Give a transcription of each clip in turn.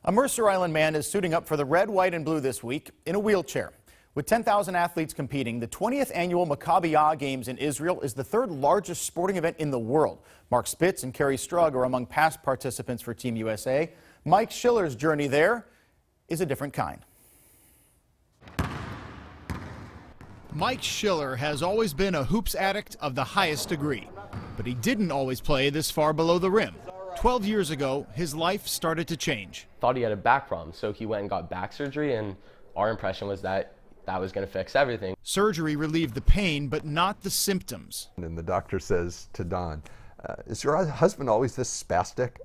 A Mercer Island man is suiting up for the red, white, and blue this week in a wheelchair. With 10,000 athletes competing, the 20th annual PKG Games in Israel is the third largest sporting event in the world. Mark Spitz and Kerry Strug are among past participants for Team USA. Mike Schiller's journey there is a different kind. Mike Schiller has always been a hoops addict of the highest degree, but he didn't always play this far below the rim. 12 years ago, his life started to change. Thought he had a back problem, so he went and got back surgery, and our impression was that that was going to fix everything. Surgery relieved the pain, but not the symptoms. And the doctor says to Don, is your husband always this spastic?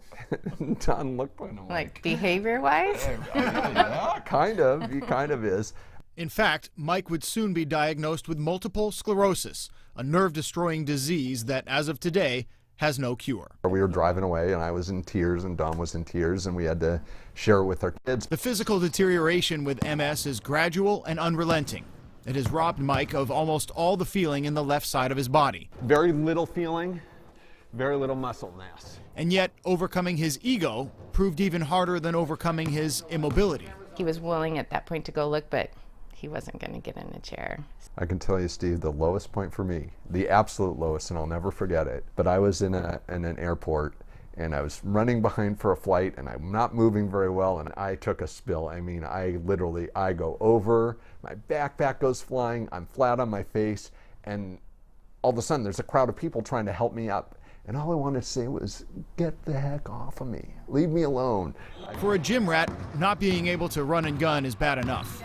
And Don looked at him like behavior-wise? Yeah, kind of. He kind of is. In fact, Mike would soon be diagnosed with multiple sclerosis, a nerve-destroying disease that, as of today, has no cure. We were driving away, and I was in tears, and Don was in tears, and we had to share it with our kids. The physical deterioration with MS is gradual and unrelenting. It has robbed Mike of almost all the feeling in the left side of his body. Very little feeling, very little muscle mass. And yet, overcoming his ego proved even harder than overcoming his immobility. He was willing at that point to go look, but he wasn't going to get in a chair. I can tell you, Steve, the lowest point for me, the absolute lowest, and I'll never forget it, but I was in an airport, and I was running behind for a flight, and I'm not moving very well, and I took a spill. I mean, I go over, my backpack goes flying, I'm flat on my face, and all of a sudden there's a crowd of people trying to help me up. And all I wanted to say was, get the heck off of me. Leave me alone. For a gym rat, not being able to run and gun is bad enough.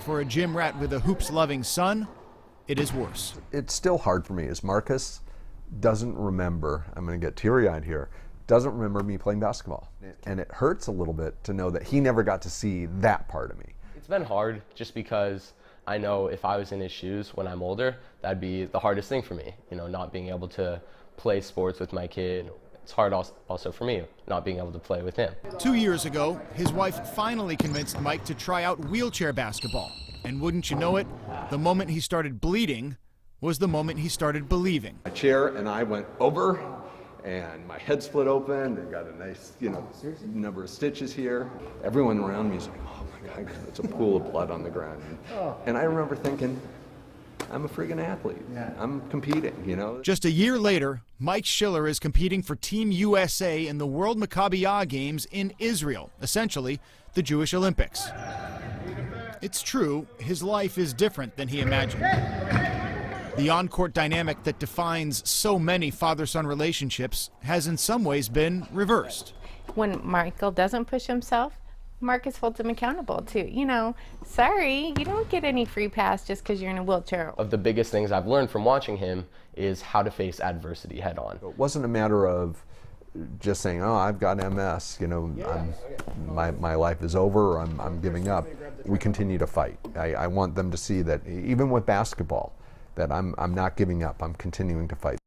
For a gym rat with a hoops-loving son, it is worse. It's still hard for me, as Marcus doesn't remember, I'm going to get teary-eyed here, doesn't remember me playing basketball. And it hurts a little bit to know that he never got to see that part of me. It's been hard just because I know if I was in his shoes when I'm older, that'd be the hardest thing for me, not being able to play sports with my kid. It's hard also for me, not being able to play with him. 2 years ago, his wife finally convinced Mike to try out wheelchair basketball. And wouldn't you know it, the moment he started bleeding was the moment he started believing. My chair and I went over, and my head split open, and got a nice, number of stitches here. Everyone around me is like, oh my God, it's a pool of blood on the ground. And I remember thinking, I'm a friggin' athlete. I'm competing, Just a year later, Mike Schiller is competing for Team USA in the World PKG Games in Israel, essentially the Jewish Olympics. It's true, his life is different than he imagined. The on-court dynamic that defines so many father-son relationships has in some ways been reversed. When Michael doesn't push himself, Marcus holds him accountable too. Sorry, you don't get any free pass just because you're in a wheelchair. Of the biggest things I've learned from watching him is how to face adversity head on. It wasn't a matter of just saying, oh, I've got MS, my life is over, or I'm giving up. We continue to fight. I want them to see that even with basketball, that I'm not giving up, I'm continuing to fight.